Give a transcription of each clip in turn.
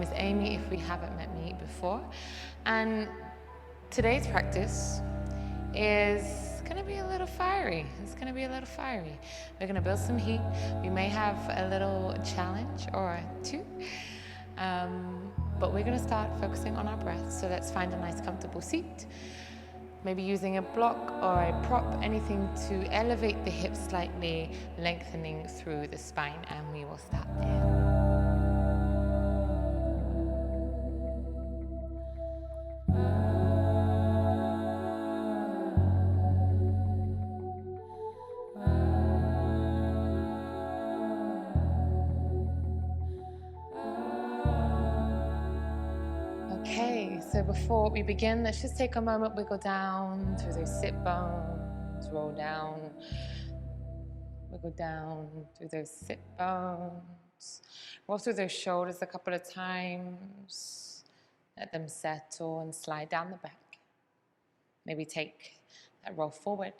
is Amy if we haven't met me before. And today's practice is going to be a little fiery. It's going to be a little fiery. We're going to build some heat. We may have a little challenge or two. But we're going to start focusing on our breath. So let's find a nice comfortable seat. Maybe using a block or a prop, anything to elevate the hips slightly, lengthening through the spine, and we will start there. Okay, so before we begin, let's just take a moment, wiggle down through those sit bones, roll down, wiggle down through those sit bones, roll through those shoulders a couple of times, let them settle and slide down the back. Maybe take that roll forward.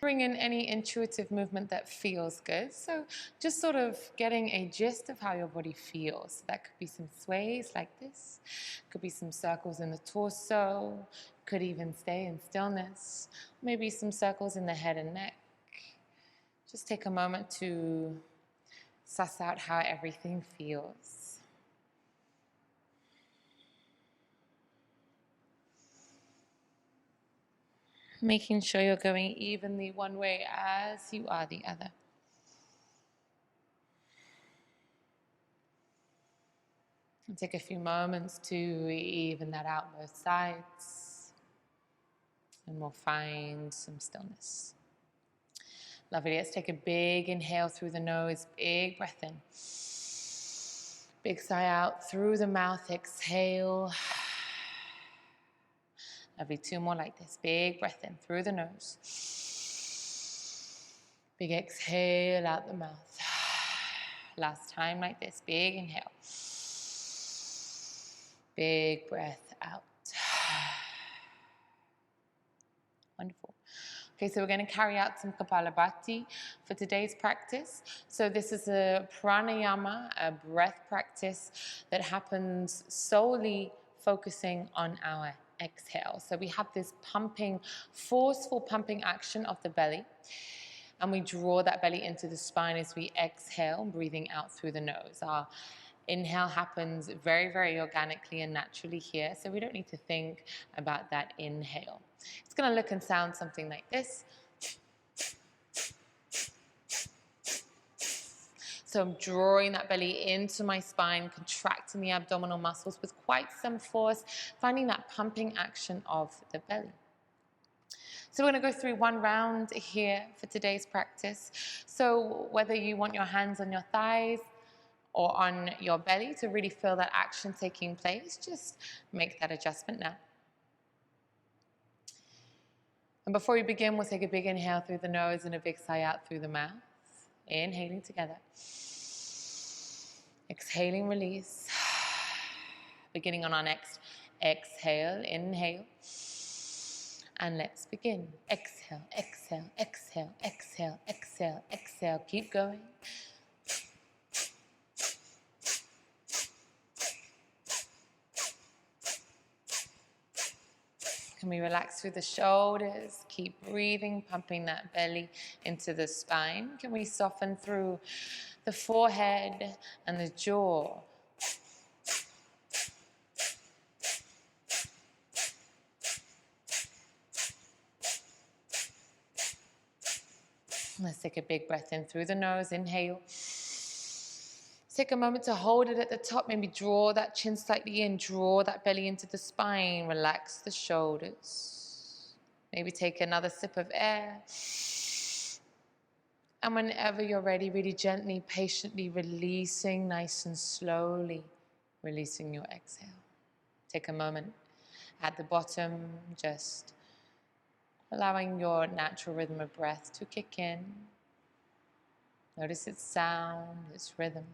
Bring in any intuitive movement that feels good. So just sort of getting a gist of how your body feels. So that could be some sways like this. Could be some circles in the torso. Could even stay in stillness. Maybe some circles in the head and neck. Just take a moment to suss out how everything feels. Making sure you're going evenly one way as you are the other. And take a few moments to even that out both sides. And we'll find some stillness. Lovely. Let's take a big inhale through the nose, big breath in. Big sigh out through the mouth, exhale. Lovely, two more like this. Big breath in through the nose. Big exhale out the mouth. Last time like this. Big inhale. Big breath out. Wonderful. Okay, so we're going to carry out some Kapalabhati for today's practice. So this is a pranayama, a breath practice that happens solely focusing on our exhale. So we have this pumping, forceful pumping action of the belly, and we draw that belly into the spine as we exhale, breathing out through the nose. Our inhale happens very, very organically and naturally here, so we don't need to think about that inhale. It's going to look and sound something like this. So I'm drawing that belly into my spine, contracting the abdominal muscles with quite some force, finding that pumping action of the belly. So we're going to go through one round here for today's practice. So whether you want your hands on your thighs or on your belly to really feel that action taking place, just make that adjustment now. And before we begin, we'll take a big inhale through the nose and a big sigh out through the mouth. Inhaling together. Exhaling, release. Beginning on our next exhale, inhale. And let's begin. Exhale, exhale, exhale, exhale, exhale, exhale. Keep going. Can we relax through the shoulders? Keep breathing, pumping that belly into the spine. Can we soften through the forehead and the jaw? Let's take a big breath in through the nose. Inhale. Take a moment to hold it at the top. Maybe draw that chin slightly in. Draw that belly into the spine. Relax the shoulders. Maybe take another sip of air. And whenever you're ready, really gently, patiently releasing, nice and slowly, releasing your exhale. Take a moment at the bottom, just allowing your natural rhythm of breath to kick in. Notice its sound, its rhythm.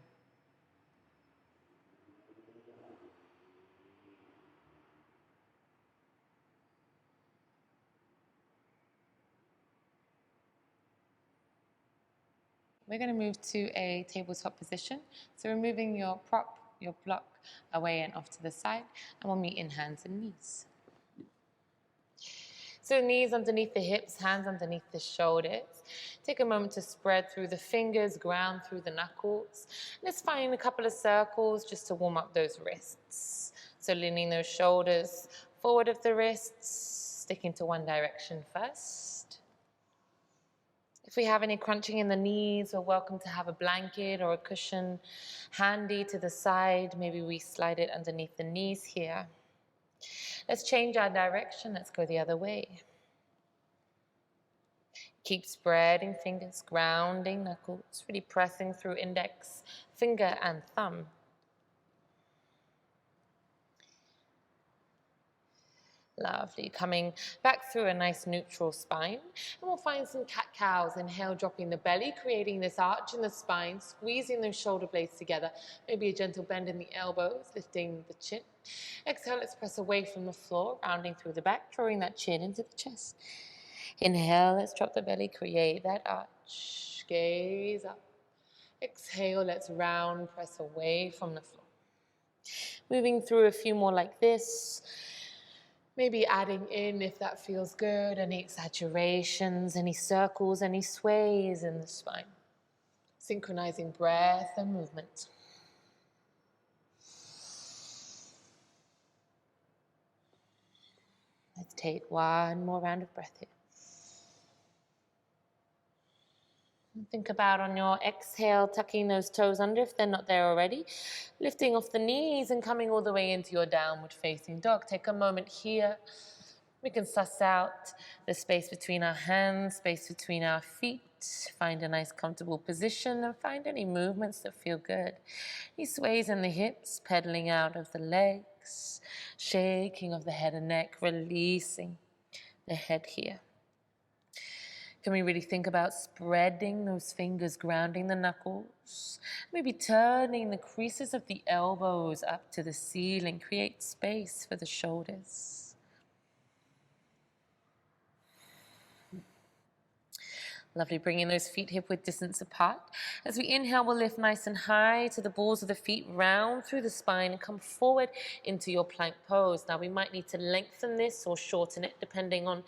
we're going to move to a tabletop position. So we're moving your prop, your block, away and off to the side, and we'll meet in hands and knees. So knees underneath the hips, hands underneath the shoulders. Take a moment to spread through the fingers, ground through the knuckles. Let's find a couple of circles just to warm up those wrists. So leaning those shoulders forward of the wrists, sticking to one direction first. If we have any crunching in the knees, we're welcome to have a blanket or a cushion handy to the side. Maybe we slide it underneath the knees here. Let's change our direction. Let's go the other way. Keep spreading fingers, grounding knuckles, really pressing through index, finger and thumb. Lovely. Coming back through a nice neutral spine. And we'll find some cat-cows. Inhale, dropping the belly, creating this arch in the spine, squeezing those shoulder blades together. Maybe a gentle bend in the elbows, lifting the chin. Exhale, let's press away from the floor, rounding through the back, drawing that chin into the chest. Inhale, let's drop the belly, create that arch. Gaze up. Exhale, let's round, press away from the floor. Moving through a few more like this. Maybe adding in, if that feels good, any exaggerations, any circles, any sways in the spine. Synchronizing breath and movement. Let's take one more round of breath here. Think about on your exhale, tucking those toes under if they're not there already. Lifting off the knees and coming all the way into your downward facing dog. Take a moment here. We can suss out the space between our hands, space between our feet. Find a nice comfortable position and find any movements that feel good. Any sways in the hips, pedaling out of the legs, shaking of the head and neck, releasing the head here. Can we really think about spreading those fingers, grounding the knuckles, maybe turning the creases of the elbows up to the ceiling, create space for the shoulders. Lovely, bringing those feet hip-width distance apart. As we inhale, we'll lift nice and high to the balls of the feet, round through the spine and come forward into your plank pose. Now we might need to lengthen this or shorten it depending on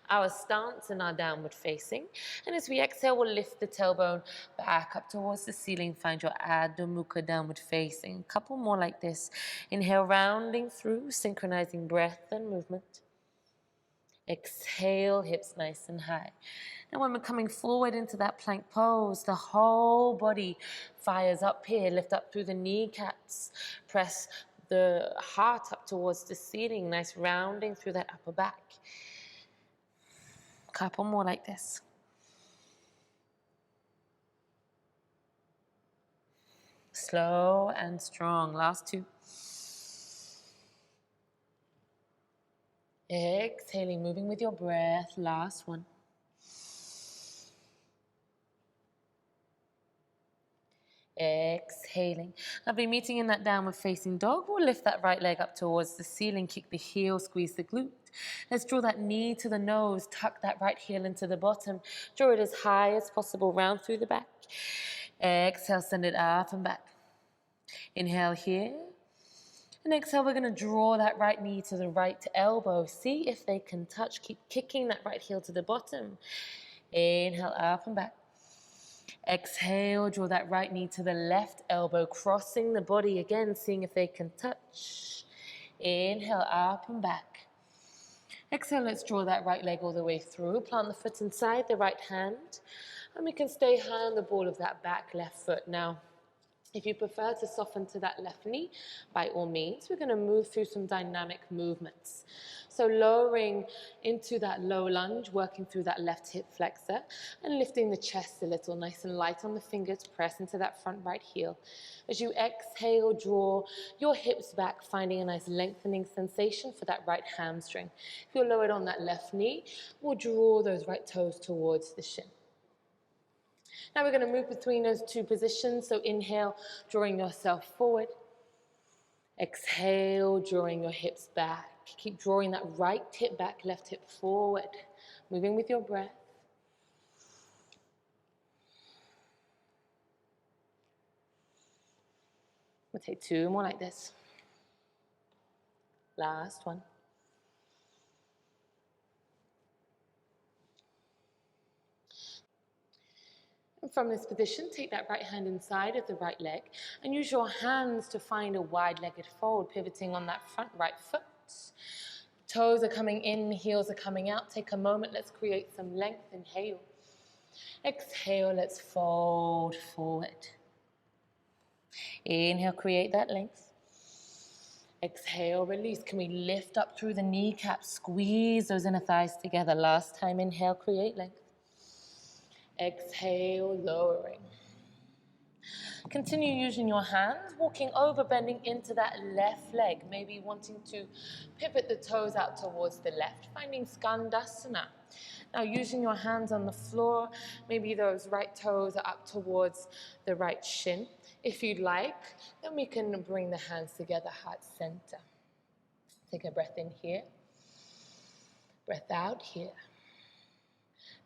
our stance and our downward facing. And as we exhale, we'll lift the tailbone back up towards the ceiling. Find your Adho Mukha downward facing. A couple more like this. Inhale, rounding through, synchronizing breath and movement. Exhale, hips nice and high. Now when we're coming forward into that plank pose, the whole body fires up here. Lift up through the kneecaps. Press the heart up towards the ceiling. Nice rounding through that upper back. Couple more like this. Slow and strong. Last two. Exhaling, moving with your breath. Last one. Exhaling. Lovely, meeting in that downward facing dog. We'll lift that right leg up towards the ceiling, kick the heel, squeeze the glute. Let's draw that knee to the nose, tuck that right heel into the bottom. Draw it as high as possible, round through the back. Exhale, send it up and back. Inhale here. And exhale, we're going to draw that right knee to the right elbow. See if they can touch. Keep kicking that right heel to the bottom. Inhale, up and back. Exhale, draw that right knee to the left elbow, crossing the body again, seeing if they can touch. Inhale, up and back. Exhale, let's draw that right leg all the way through. Plant the foot inside the right hand. And we can stay high on the ball of that back left foot. Now, if you prefer to soften to that left knee, by all means, we're going to move through some dynamic movements. So lowering into that low lunge, working through that left hip flexor and lifting the chest a little, nice and light on the fingers, press into that front right heel. As you exhale, draw your hips back, finding a nice lengthening sensation for that right hamstring. If you're lowered on that left knee, we'll draw those right toes towards the shin. Now we're going to move between those two positions. So inhale, drawing yourself forward. Exhale, drawing your hips back. Keep drawing that right hip back, left hip forward. Moving with your breath. We'll take 2 more like this. Last one. And from this position, take that right hand inside of the right leg and use your hands to find a wide-legged fold, pivoting on that front right foot. Toes are coming in, heels are coming out. Take a moment, let's create some length. Inhale. Exhale, let's fold forward. Inhale, create that length. Exhale, release. Can we lift up through the kneecaps? Squeeze those inner thighs together. Last time, inhale, create length. Exhale, lowering. Continue using your hands, walking over, bending into that left leg, maybe wanting to pivot the toes out towards the left, finding Skandasana. Now using your hands on the floor, maybe those right toes are up towards the right shin. If you'd like, then we can bring the hands together, heart center. Take a breath in here, breath out here.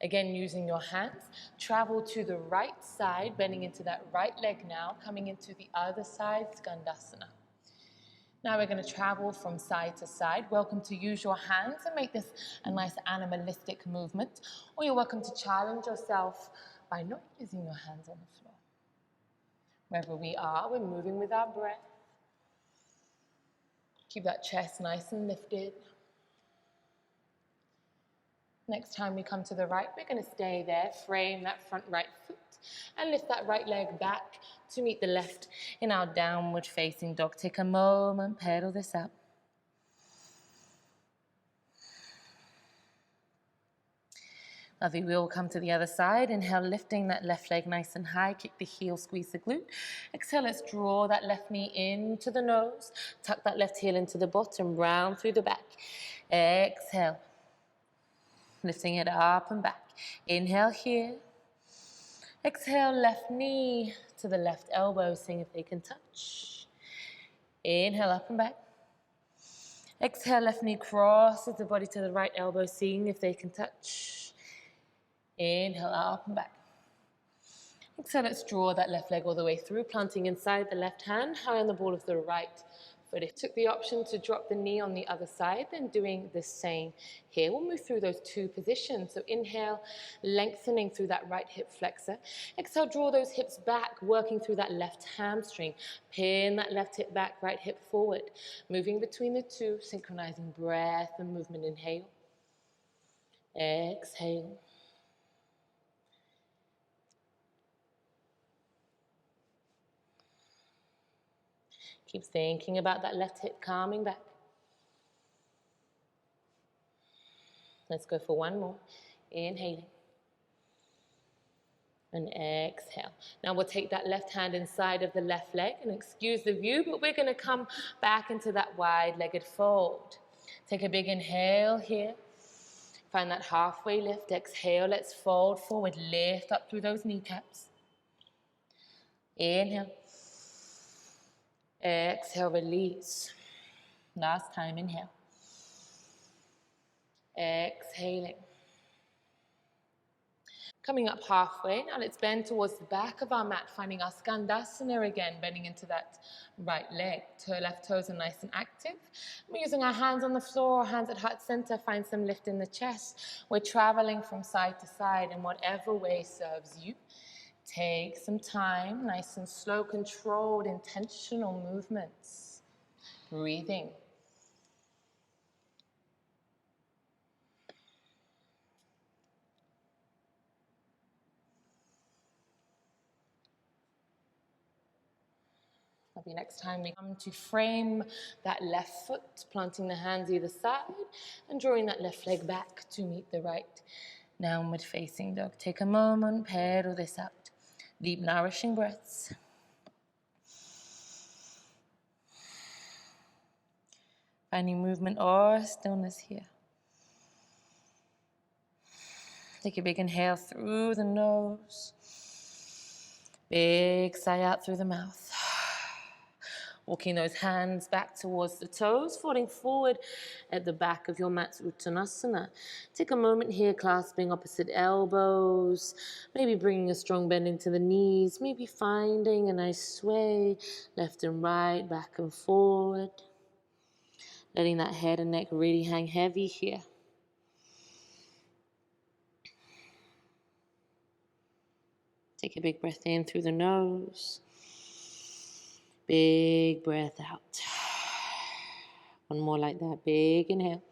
Again, using your hands, travel to the right side, bending into that right leg now, coming into the other side, Skandasana. Now we're going to travel from side to side. Welcome to use your hands and make this a nice animalistic movement, or you're welcome to challenge yourself by not using your hands on the floor. Wherever we are, we're moving with our breath. Keep that chest nice and lifted. Next time we come to the right, we're going to stay there, frame that front right foot, and lift that right leg back to meet the left in our downward facing dog. Take a moment, pedal this out. Lovely, we'll come to the other side. Inhale, lifting that left leg nice and high. Kick the heel, squeeze the glute. Exhale, let's draw that left knee into the nose. Tuck that left heel into the bottom, round through the back. Exhale. Lifting it up and back. Inhale here. Exhale, left knee to the left elbow, seeing if they can touch. Inhale, up and back. Exhale, left knee crosses the body to the right elbow, seeing if they can touch. Inhale, up and back. Exhale, let's draw that left leg all the way through, planting inside the left hand, high on the ball of the right foot. If you took the option to drop the knee on the other side, then doing the same here. We'll move through those 2 positions. So inhale, lengthening through that right hip flexor. Exhale, draw those hips back, working through that left hamstring. Pin that left hip back, right hip forward. Moving between the 2, synchronizing breath and movement. Inhale. Exhale. Keep thinking about that left hip calming back. Let's go for 1 more. Inhaling. And exhale. Now we'll take that left hand inside of the left leg, and excuse the view, but we're going to come back into that wide-legged fold. Take a big inhale here. Find that halfway lift. Exhale, let's fold forward. Lift up through those kneecaps. Inhale. Exhale, release. Last time, inhale. Exhaling. Coming up halfway, now let's bend towards the back of our mat, finding our Skandasana again, bending into that right leg. Left toes are nice and active. We're using our hands on the floor, hands at heart center, find some lift in the chest. We're traveling from side to side in whatever way serves you. Take some time, nice and slow, controlled, intentional movements. Breathing. Maybe next time we come to frame that left foot, planting the hands either side and drawing that left leg back to meet the right. Downward facing dog. Take a moment, pedal this out. Deep, nourishing breaths. Finding movement or stillness here. Take a big inhale through the nose. Big sigh out through the mouth. Walking those hands back towards the toes, falling forward at the back of your mat's Uttanasana. Take a moment here, clasping opposite elbows, maybe bringing a strong bend into the knees, maybe finding a nice sway, left and right, back and forward. Letting that head and neck really hang heavy here. Take a big breath in through the nose. Big breath out. One more like that. Big inhale.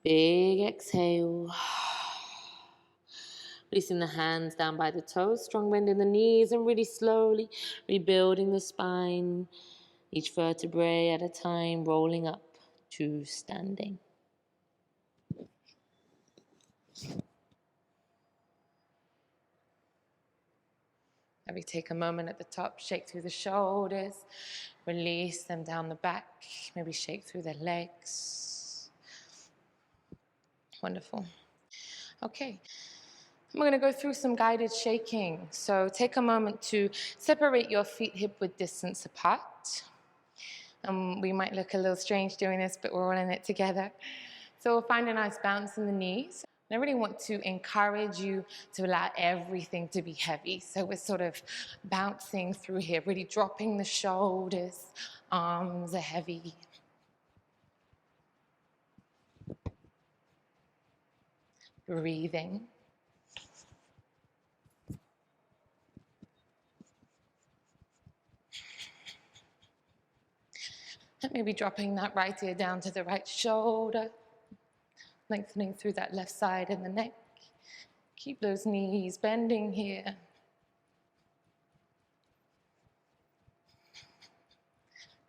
Big exhale. Releasing the hands down by the toes. Strong bend in the knees and really slowly rebuilding the spine. Each vertebrae at a time, rolling up to standing. Maybe take a moment at the top, shake through the shoulders, release them down the back, maybe shake through the legs. Wonderful. Okay, we're going to go through some guided shaking. So take a moment to separate your feet hip-width distance apart. We might look a little strange doing this, but we're all in it together. So we'll find a nice bounce in the knees. I really want to encourage you to allow everything to be heavy. So we're sort of bouncing through here, really dropping the shoulders, arms are heavy. Breathing. And maybe dropping that right ear down to the right shoulder. Lengthening through that left side and the neck. Keep those knees bending here.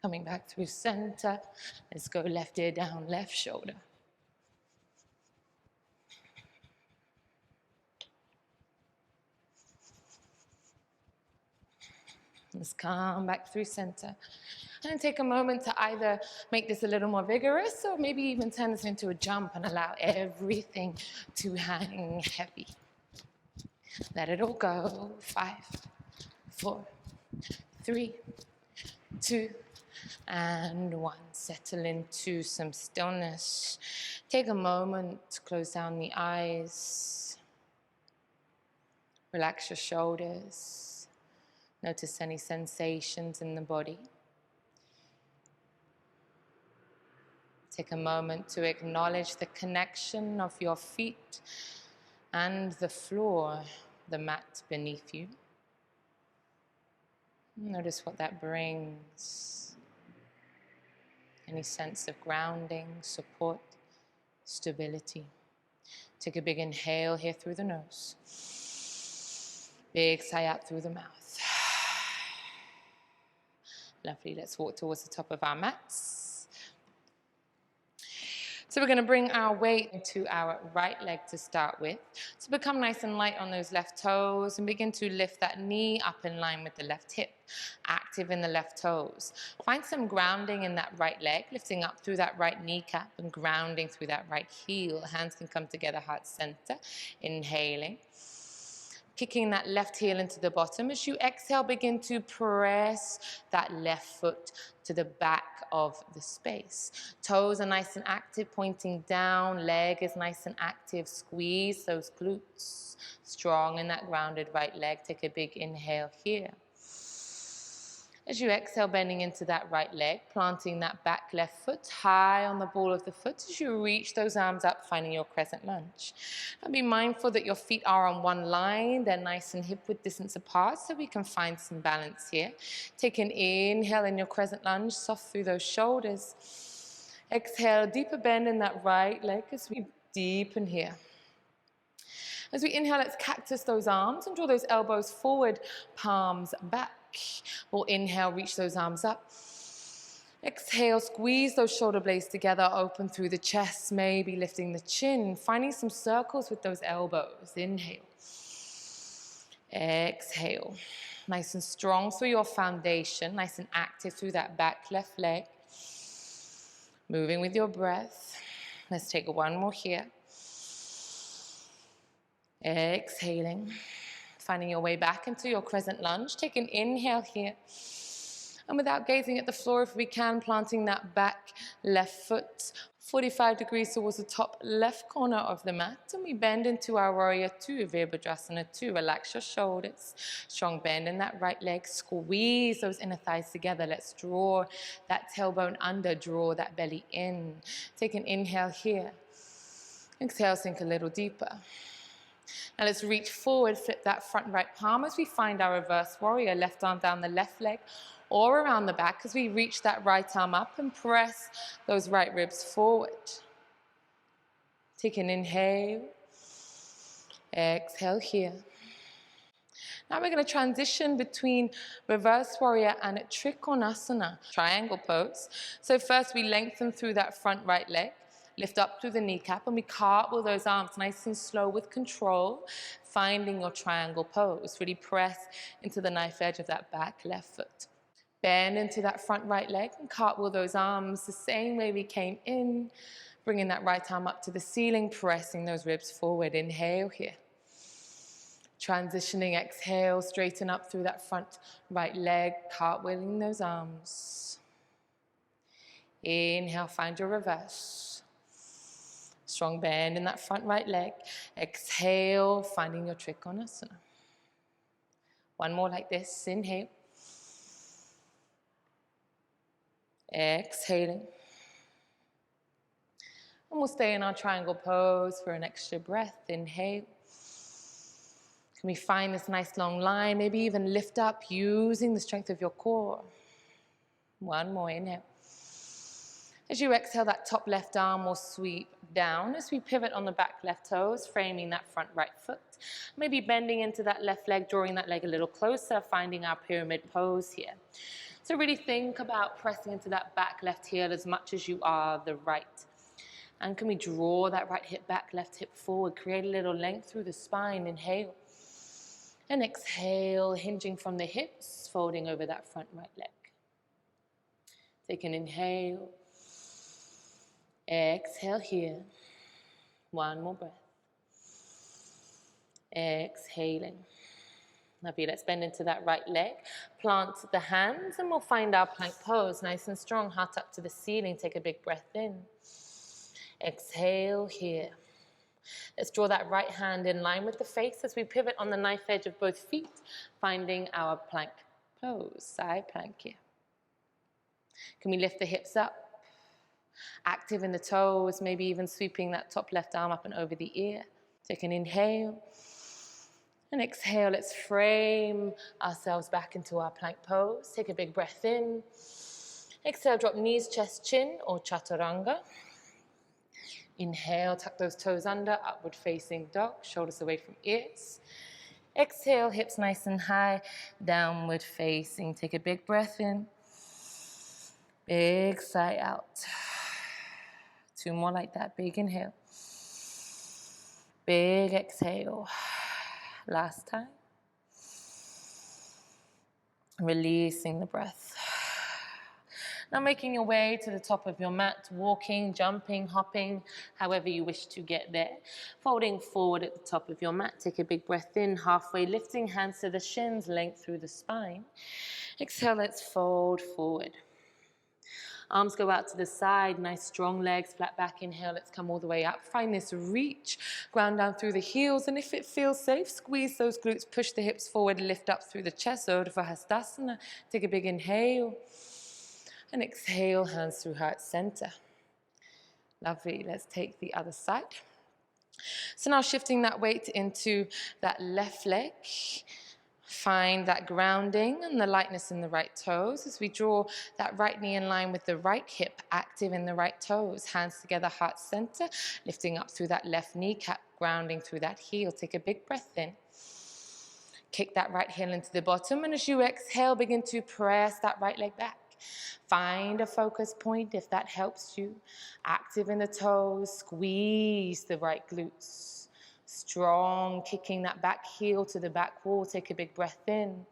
Coming back through center. Let's go left ear down, left shoulder. Let's come back through center. And take a moment to either make this a little more vigorous or maybe even turn this into a jump and allow everything to hang heavy. Let it all go. 5, 4, 3, 2, and 1. Settle into some stillness. Take a moment to close down the eyes. Relax your shoulders. Notice any sensations in the body. Take a moment to acknowledge the connection of your feet and the floor, the mat beneath you. Notice what that brings. Any sense of grounding, support, stability. Take a big inhale here through the nose. Big sigh out through the mouth. Lovely. Let's walk towards the top of our mats. So we're going to bring our weight into our right leg to start with. So become nice and light on those left toes and begin to lift that knee up in line with the left hip. Active in the left toes. Find some grounding in that right leg, lifting up through that right kneecap and grounding through that right heel. Hands can come together, heart center. Inhaling. Kicking that left heel into the bottom. As you exhale, begin to press that left foot to the back of the space. Toes are nice and active, pointing down. Leg is nice and active. Squeeze those glutes. Strong in that grounded right leg. Take a big inhale here. As you exhale, bending into that right leg, planting that back left foot high on the ball of the foot as you reach those arms up, finding your crescent lunge. And be mindful that your feet are on one line. They're nice and hip-width distance apart, so we can find some balance here. Take an inhale in your crescent lunge, soft through those shoulders. Exhale, deeper bend in that right leg as we deepen here. As we inhale, let's cactus those arms and draw those elbows forward, palms back. We'll inhale, reach those arms up. Exhale, squeeze those shoulder blades together, open through the chest, maybe lifting the chin, finding some circles with those elbows. Inhale. Exhale. Nice and strong through your foundation, nice and active through that back left leg. Moving with your breath. Let's take one more here. Exhaling. Finding your way back into your crescent lunge. Take an inhale here. And without gazing at the floor, if we can, planting that back left foot 45 degrees towards the top left corner of the mat. And we bend into our warrior two, Virabhadrasana 2. Relax your shoulders. Strong bend in that right leg. Squeeze those inner thighs together. Let's draw that tailbone under, draw that belly in. Take an inhale here. Exhale, sink a little deeper. Now let's reach forward, flip that front right palm as we find our reverse warrior. Left arm down the left leg or around the back as we reach that right arm up and press those right ribs forward. Take an inhale. Exhale here. Now we're going to transition between reverse warrior and trikonasana, triangle pose. So first we lengthen through that front right leg. Lift up through the kneecap and we cartwheel those arms nice and slow with control, finding your triangle pose. Really press into the knife edge of that back left foot. Bend into that front right leg and cartwheel those arms the same way we came in, bringing that right arm up to the ceiling, pressing those ribs forward. Inhale here. Transitioning, exhale, straighten up through that front right leg, cartwheeling those arms. Inhale, find your reverse. Strong bend in that front right leg. Exhale, finding your trikonasana. One more like this. Inhale. Exhaling. And we'll stay in our triangle pose for an extra breath. Inhale. Can we find this nice long line? Maybe even lift up using the strength of your core. One more. Inhale. As you exhale, that top left arm will sweep down as we pivot on the back left toes, framing that front right foot. Maybe bending into that left leg, drawing that leg a little closer, finding our pyramid pose here. So really think about pressing into that back left heel as much as you are the right. And can we draw that right hip back, left hip forward, create a little length through the spine. Inhale. And exhale, hinging from the hips, folding over that front right leg. Take an inhale. Exhale here. One more breath. Exhaling. Lovely. Let's bend into that right leg. Plant the hands and we'll find our plank pose. Nice and strong. Heart up to the ceiling. Take a big breath in. Exhale here. Let's draw that right hand in line with the face as we pivot on the knife edge of both feet, finding our plank pose. Side plank here. Can we lift the hips up? Active in the toes, maybe even sweeping that top left arm up and over the ear. Take an inhale. And exhale, let's frame ourselves back into our plank pose. Take a big breath in. Exhale, drop knees, chest, chin, or chaturanga. Inhale, tuck those toes under, upward facing dog, shoulders away from ears. Exhale, hips nice and high, downward facing. Take a big breath in. Big sigh out. Two more like that. Big inhale. Big exhale. Last time. Releasing the breath. Now making your way to the top of your mat, walking, jumping, hopping, however you wish to get there. Folding forward at the top of your mat. Take a big breath in, halfway lifting, hands to the shins, length through the spine. Exhale, let's fold forward. Arms go out to the side, nice strong legs, flat back, inhale, let's come all the way up. Find this reach, ground down through the heels, and if it feels safe, squeeze those glutes, push the hips forward, lift up through the chest, Urdhva Hastasana. Take a big inhale, and exhale, hands through heart center. Lovely, let's take the other side. So now shifting that weight into that left leg. Find that grounding and the lightness in the right toes as we draw that right knee in line with the right hip, active in the right toes. Hands together, heart center, lifting up through that left kneecap, grounding through that heel. Take a big breath in. Kick that right heel into the bottom, and as you exhale, begin to press that right leg back. Find a focus point if that helps you. Active in the toes, squeeze the right glutes. Strong, kicking that back heel to the back wall. Take a big breath in.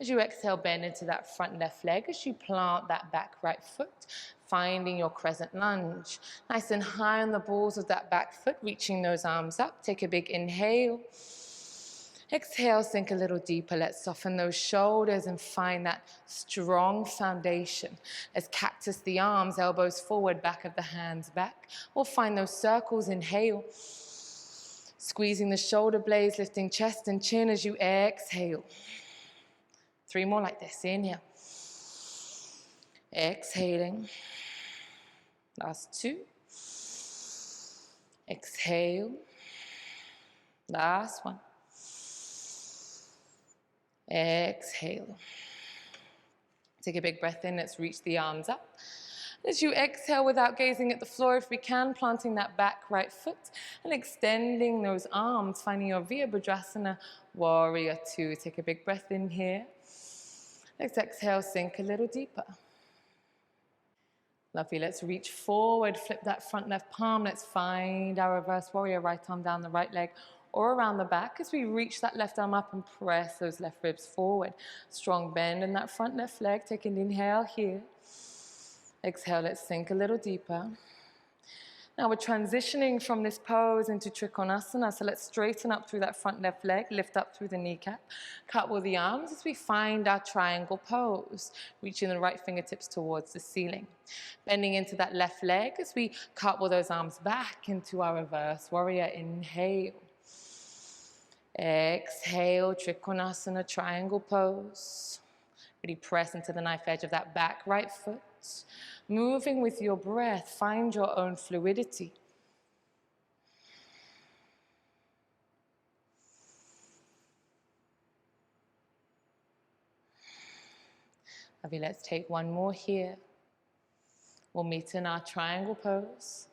As you exhale, bend into that front left leg as you plant that back right foot, finding your crescent lunge. Nice and high on the balls of that back foot, reaching those arms up. Take a big inhale. Exhale, sink a little deeper. Let's soften those shoulders and find that strong foundation. Let's cactus the arms, elbows forward, back of the hands back. We'll find those circles. Inhale. Squeezing the shoulder blades, lifting chest and chin as you exhale. 3 more like this. Inhale. Exhaling. Last 2. Exhale. Last 1. Exhale. Take a big breath in. Let's reach the arms up. As you exhale without gazing at the floor, if we can, planting that back right foot and extending those arms, finding your Virabhadrasana, warrior 2. Take a big breath in here. Let's exhale, sink a little deeper. Lovely, let's reach forward, flip that front left palm. Let's find our reverse warrior, right arm down the right leg or around the back as we reach that left arm up and press those left ribs forward. Strong bend in that front left leg. Take an inhale here. Exhale, let's sink a little deeper. Now we're transitioning from this pose into Trikonasana, so let's straighten up through that front left leg, lift up through the kneecap, cartwheel the arms as we find our triangle pose, reaching the right fingertips towards the ceiling. Bending into that left leg as we cartwheel those arms back into our reverse warrior. Inhale. Exhale, Trikonasana, triangle pose. Really press into the knife edge of that back right foot. Moving with your breath, find your own fluidity. Lovely, let's take 1 more here. We'll meet in our triangle pose.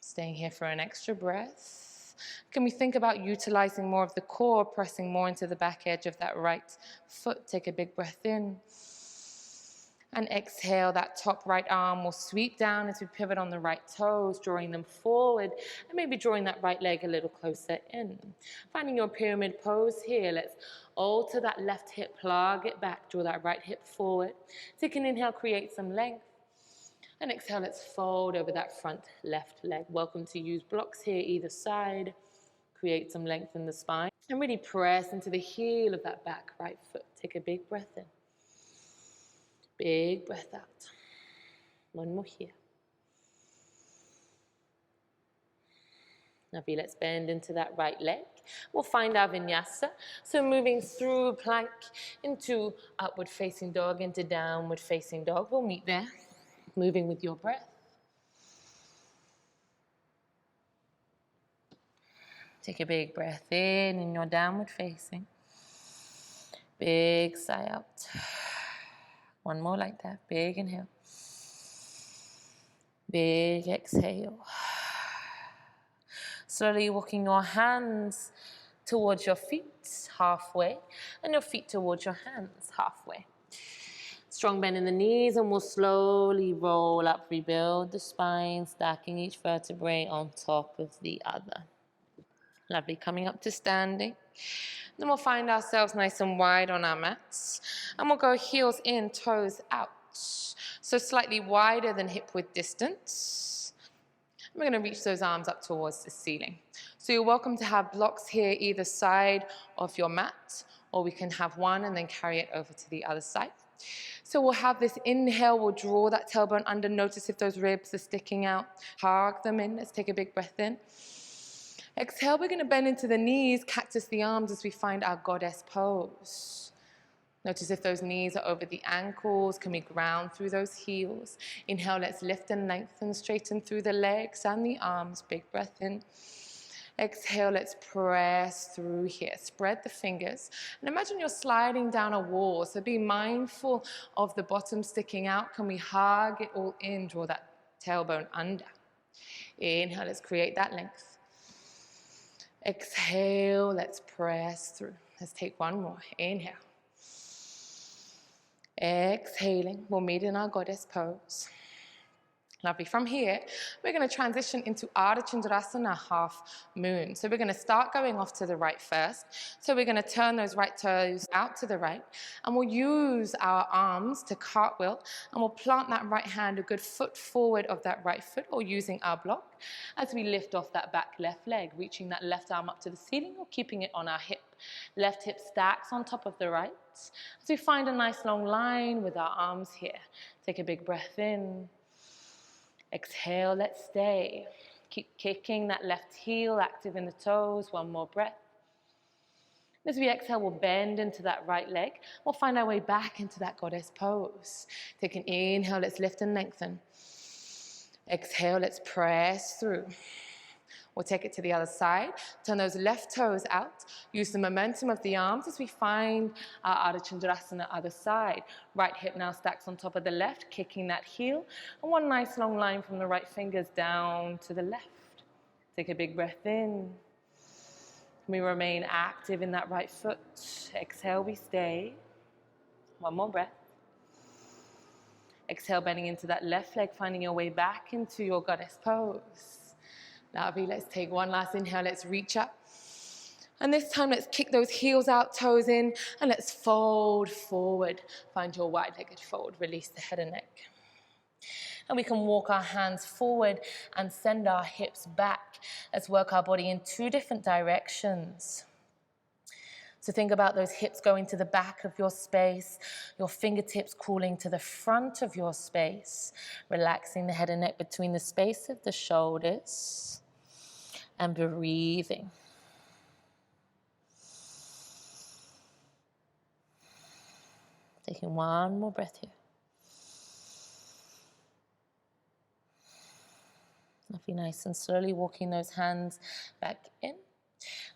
Staying here for an extra breath. Can we think about utilizing more of the core, pressing more into the back edge of that right foot? Take a big breath in. And exhale, that top right arm will sweep down as we pivot on the right toes, drawing them forward, and maybe drawing that right leg a little closer in. Finding your pyramid pose here. Let's alter that left hip, plug it back, draw that right hip forward. Take an inhale, create some length. And exhale, let's fold over that front left leg. Welcome to use blocks here, either side. Create some length in the spine. And really press into the heel of that back right foot. Take a big breath in. Big breath out. 1 more here. Lovely, let's bend into that right leg. We'll find our vinyasa. So moving through plank into upward facing dog, into downward facing dog. We'll meet there. Moving with your breath. Take a big breath in your downward facing. Big sigh out. 1 more like that. Big inhale. Big exhale. Slowly walking your hands towards your feet halfway and your feet towards your hands halfway. Strong bend in the knees, and we'll slowly roll up, rebuild the spine, stacking each vertebrae on top of the other. Lovely, coming up to standing. Then we'll find ourselves nice and wide on our mats. And we'll go heels in, toes out. So slightly wider than hip width distance. We're going to reach those arms up towards the ceiling. So you're welcome to have blocks here either side of your mat, or we can have one and then carry it over to the other side. So we'll have this inhale, we'll draw that tailbone under. Notice if those ribs are sticking out. Hug them in. Let's take a big breath in. Exhale, we're going to bend into the knees, cactus the arms as we find our goddess pose. Notice if those knees are over the ankles. Can we ground through those heels? Inhale, let's lift and lengthen, straighten through the legs and the arms. Big breath in. Exhale, let's press through here. Spread the fingers. And imagine you're sliding down a wall. So be mindful of the bottom sticking out. Can we hug it all in? Draw that tailbone under. Inhale, let's create that length. Exhale, let's press through. Let's take 1 more. Inhale. Exhaling, we'll meet in our goddess pose. Lovely. From here, we're going to transition into Ardha Chandrasana, half moon. So we're going to start going off to the right first. So we're going to turn those right toes out to the right, and we'll use our arms to cartwheel, and we'll plant that right hand a good foot forward of that right foot, or using our block, as we lift off that back left leg, reaching that left arm up to the ceiling or keeping it on our hip. Left hip stacks on top of the right. As we find a nice long line with our arms here. Take a big breath in. Exhale, let's stay. Keep kicking that left heel, active in the toes. One more breath. As we exhale, we'll bend into that right leg. We'll find our way back into that goddess pose. Take an inhale, let's lift and lengthen. Exhale, let's press through. We'll take it to the other side. Turn those left toes out. Use the momentum of the arms as we find our Ardha Chandrasana other side. Right hip now stacks on top of the left, kicking that heel. And one nice long line from the right fingers down to the left. Take a big breath in. We remain active in that right foot. Exhale, we stay. One more breath. Exhale, bending into that left leg, finding your way back into your goddess pose. Lovely, let's take one last inhale, let's reach up. And this time, let's kick those heels out, toes in, and let's fold forward. Find your wide-legged fold, release the head and neck. And we can walk our hands forward and send our hips back. Let's work our body in two different directions. So think about those hips going to the back of your space, your fingertips crawling to the front of your space, relaxing the head and neck between the space of the shoulders, and breathing. Taking one more breath here. Lovely, nice and slowly walking those hands back in.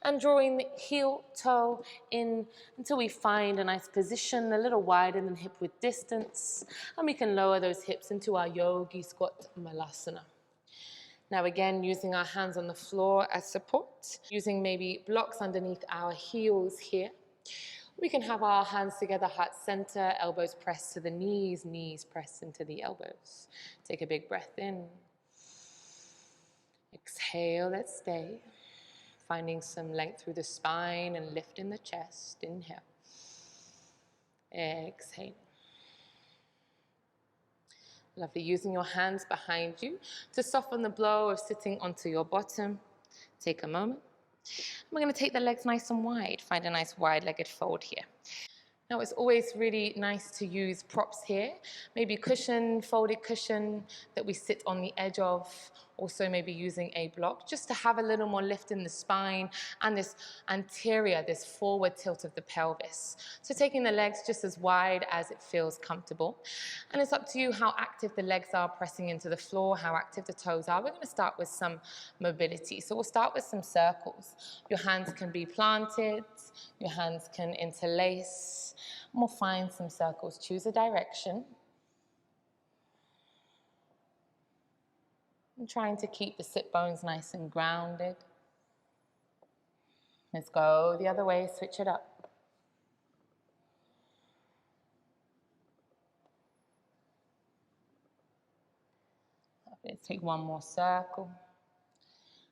And drawing the heel toe in until we find a nice position, a little wider than hip width distance. And we can lower those hips into our yogi squat malasana. Now again, using our hands on the floor as support, using maybe blocks underneath our heels here. We can have our hands together, heart center, elbows pressed to the knees, knees pressed into the elbows. Take a big breath in. Exhale, let's stay. Finding some length through the spine and lift in the chest. Inhale. Exhale. Lovely. Using your hands behind you to soften the blow of sitting onto your bottom. Take a moment. We're going to take the legs nice and wide. Find a nice wide-legged fold here. Now, it's always really nice to use props here. Maybe cushion, folded cushion that we sit on the edge of. Also maybe using a block just to have a little more lift in the spine and this anterior, this forward tilt of the pelvis. So taking the legs just as wide as it feels comfortable. And it's up to you how active the legs are pressing into the floor, how active the toes are. We're going to start with some mobility. So we'll start with some circles. Your hands can be planted, your hands can interlace. And we'll find some circles. Choose a direction. And trying to keep the sit bones nice and grounded. Let's go the other way, switch it up. Let's take one more circle.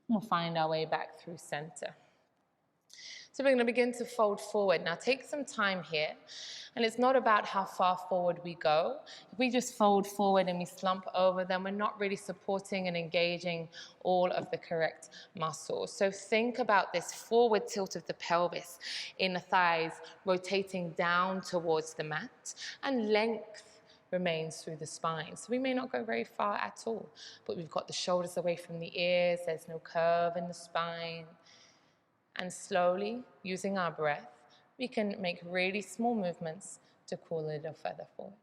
And we'll find our way back through center. So we're going to begin to fold forward. Now take some time here. And it's not about how far forward we go. If we just fold forward and we slump over, then we're not really supporting and engaging all of the correct muscles. So think about this forward tilt of the pelvis in the thighs, rotating down towards the mat, and length remains through the spine. So we may not go very far at all, but we've got the shoulders away from the ears. There's no curve in the spine. And slowly, using our breath, we can make really small movements to crawl a little further forward.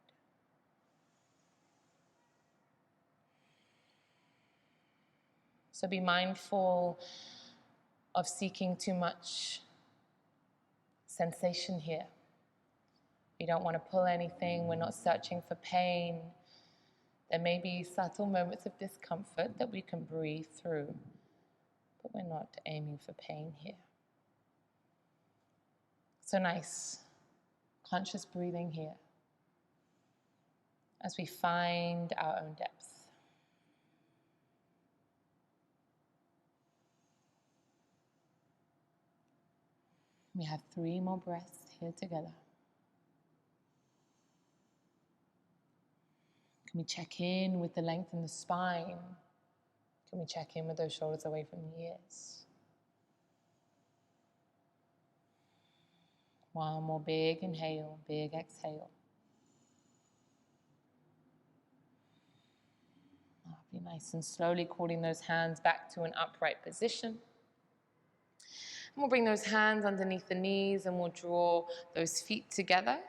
So be mindful of seeking too much sensation here. We don't want to pull anything. We're not searching for pain. There may be subtle moments of discomfort that we can breathe through, but we're not aiming for pain here. So nice, conscious breathing here as we find our own depth. We have 3 more breaths here together. Can we check in with the length in the spine? Can we check in with those shoulders away from the ears? One more big inhale, big exhale. Be nice and slowly calling those hands back to an upright position. And we'll bring those hands underneath the knees and we'll draw those feet together,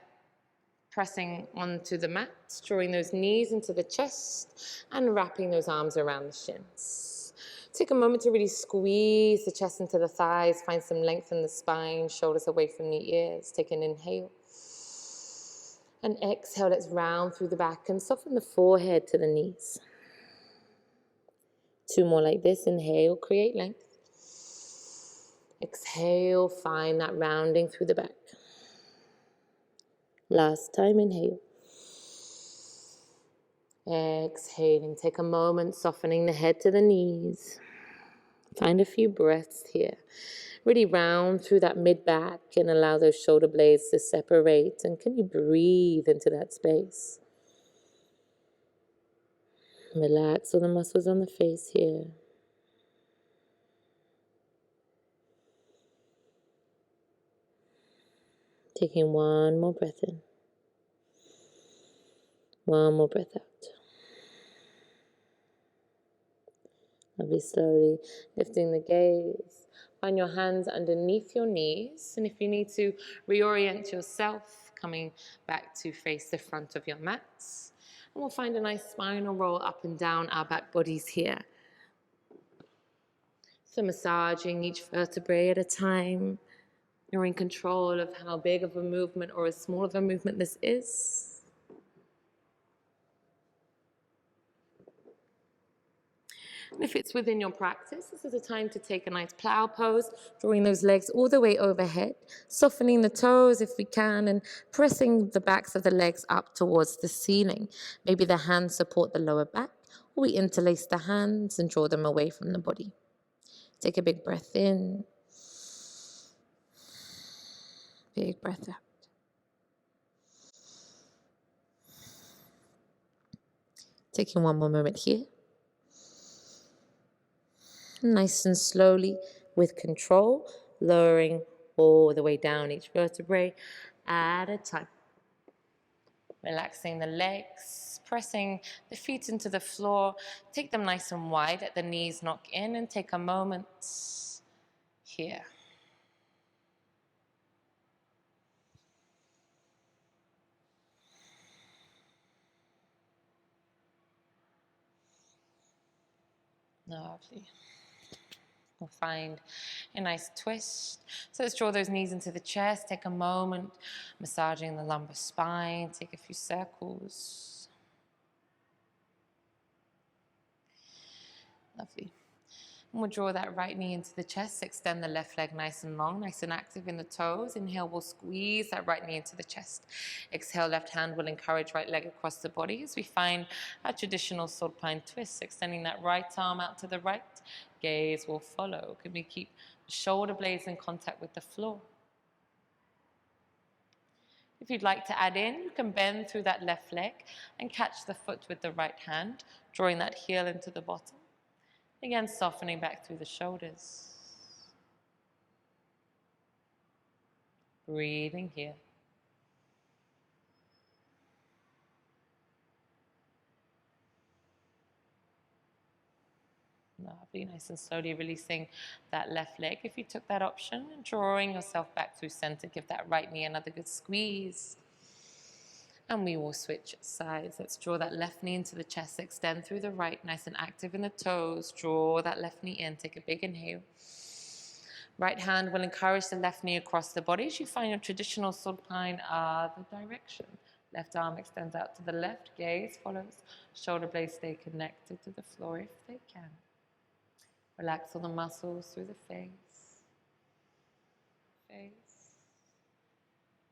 pressing onto the mat, drawing those knees into the chest and wrapping those arms around the shins. Take a moment to really squeeze the chest into the thighs, find some length in the spine, shoulders away from the ears. Take an inhale. And exhale, let's round through the back and soften the forehead to the knees. 2 more like this. Inhale, create length. Exhale, find that rounding through the back. Last time, inhale. Exhaling, take a moment, softening the head to the knees. Find a few breaths here. Really round through that mid-back and allow those shoulder blades to separate. And can you breathe into that space? Relax all the muscles on the face here. Taking 1 more breath in. 1 more breath out. Lovely, slowly lifting the gaze. Find your hands underneath your knees. And if you need to reorient yourself, coming back to face the front of your mats. And we'll find a nice spinal roll up and down our back bodies here. So massaging each vertebrae at a time. You're in control of how big of a movement or as small of a movement this is. And if it's within your practice, this is a time to take a nice plow pose, drawing those legs all the way overhead, softening the toes if we can, and pressing the backs of the legs up towards the ceiling. Maybe the hands support the lower back, or we interlace the hands and draw them away from the body. Take a big breath in. Big breath out. Taking 1 more moment here. Nice and slowly, with control, lowering all the way down each vertebrae at a time. Relaxing the legs, pressing the feet into the floor. Take them nice and wide, let the knees knock in, and take a moment here. Lovely. We'll find a nice twist. So let's draw those knees into the chest. Take a moment, massaging the lumbar spine. Take a few circles. Lovely. And we'll draw that right knee into the chest. Extend the left leg nice and long, nice and active in the toes. Inhale, we'll squeeze that right knee into the chest. Exhale, left hand will encourage right leg across the body as we find our traditional supine twist. Extending that right arm out to the right. Gaze will follow. Can we keep the shoulder blades in contact with the floor? If you'd like to add in, you can bend through that left leg and catch the foot with the right hand, drawing that heel into the bottom. Again, softening back through the shoulders. Breathing here. Lovely, nice and slowly releasing that left leg. If you took that option, drawing yourself back through center, give that right knee another good squeeze. And we will switch sides. Let's draw that left knee into the chest, extend through the right, nice and active in the toes. Draw that left knee in, take a big inhale. Right hand will encourage the left knee across the body as you find your traditional supine other direction. Left arm extends out to the left, gaze follows. Shoulder blades stay connected to the floor if they can. Relax all the muscles through the face.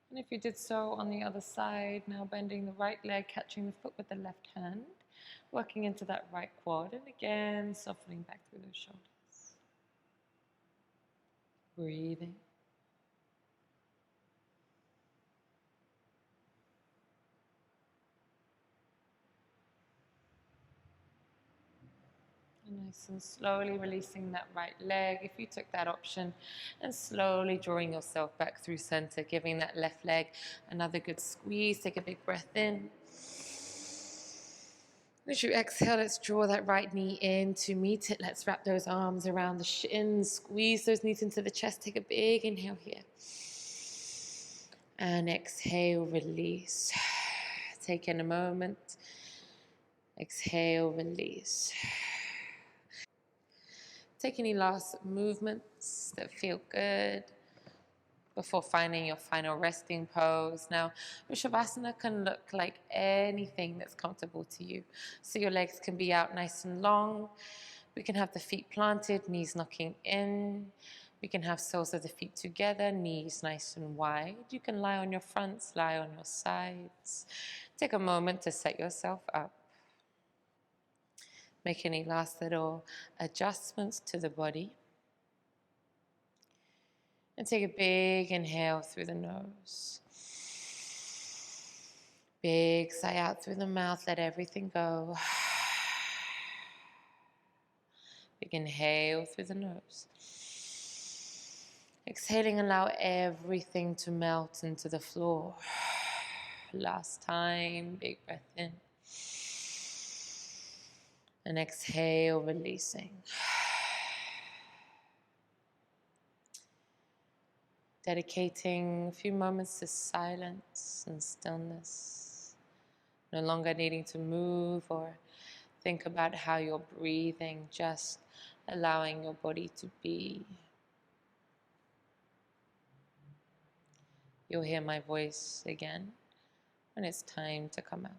And if you did so on the other side, now bending the right leg, catching the foot with the left hand, working into that right quad, and again, softening back through those shoulders. Breathing. Nice and slowly releasing that right leg, if you took that option, and slowly drawing yourself back through center, giving that left leg another good squeeze. Take a big breath in. As you exhale, let's draw that right knee in to meet it. Let's wrap those arms around the shins, squeeze those knees into the chest. Take a big inhale here. And exhale, release. Take in a moment. Exhale, release. Take any last movements that feel good before finding your final resting pose. Now, Shavasana can look like anything that's comfortable to you. So your legs can be out nice and long. We can have the feet planted, knees knocking in. We can have soles of the feet together, knees nice and wide. You can lie on your fronts, lie on your sides. Take a moment to set yourself up. Make any last little adjustments to the body. And take a big inhale through the nose. Big sigh out through the mouth, let everything go. Big inhale through the nose. Exhaling, allow everything to melt into the floor. Last time, big breath in. And exhale, releasing. Dedicating a few moments to silence and stillness. No longer needing to move or think about how you're breathing, just allowing your body to be. You'll hear my voice again when it's time to come out.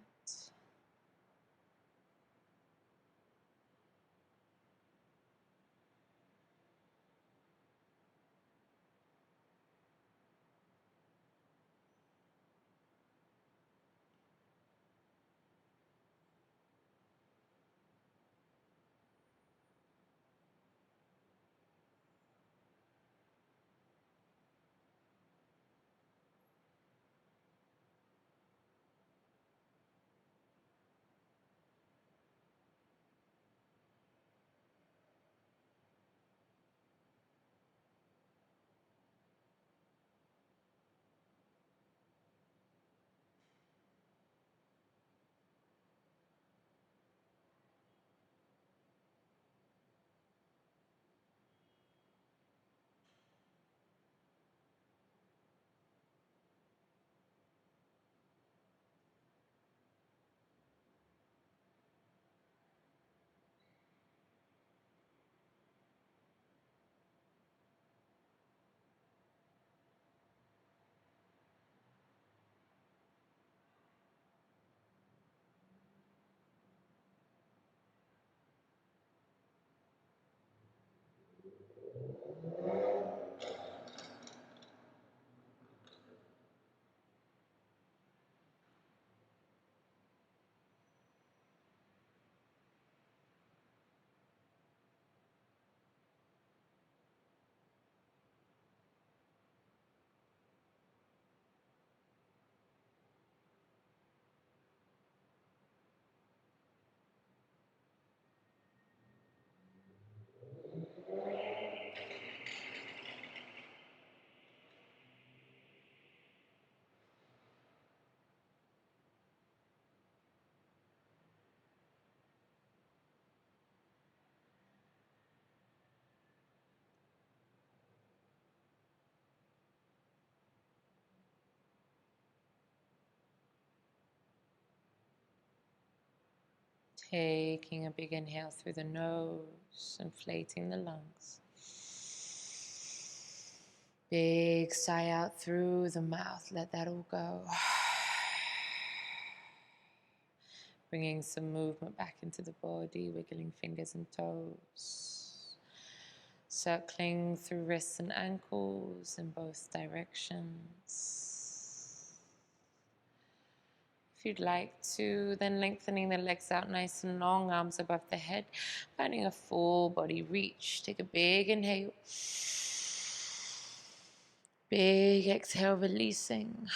Taking a big inhale through the nose, inflating the lungs. Big sigh out through the mouth, let that all go. Bringing some movement back into the body, wiggling fingers and toes. Circling through wrists and ankles in both directions. If you'd like to, then lengthening the legs out nice and long, arms above the head, finding a full body reach. Take a big inhale. Big exhale, releasing.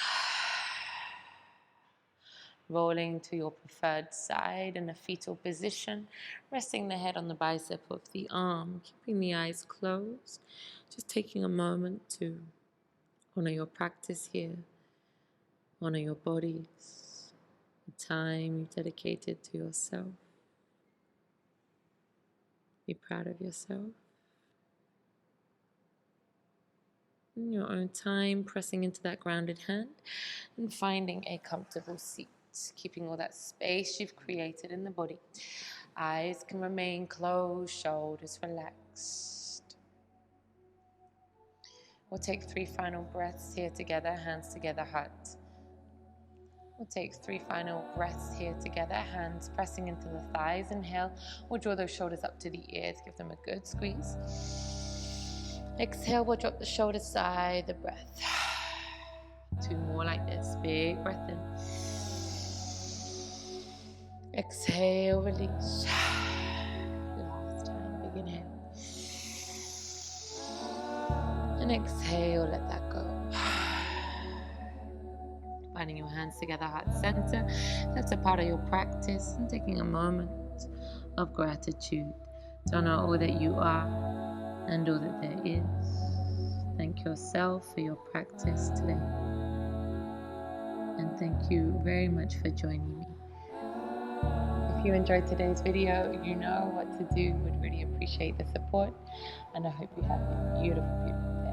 rolling to your preferred side in a fetal position, resting the head on the bicep of the arm, keeping the eyes closed, just taking a moment to honor your practice here, honor your bodies, the time you've dedicated to yourself. Be proud of yourself. In your own time, pressing into that grounded hand and finding a comfortable seat, keeping all that space you've created in the body. Eyes can remain closed, shoulders relaxed. We'll take 3 final breaths here together, hands together, heart. We'll take 3 final breaths here together, hands pressing into the thighs. Inhale, we'll draw those shoulders up to the ears, give them a good squeeze. Exhale, we'll drop the shoulders side, the breath. 2 more like this, big breath in. Exhale, release. Last time, big inhale. And exhale, let that go. Finding your hands together, heart center. That's a part of your practice. And taking a moment of gratitude to honor all that you are and all that there is. Thank yourself for your practice today. And thank you very much for joining me. If you enjoyed today's video, you know what to do. Would really appreciate the support. And I hope you have a beautiful, beautiful day.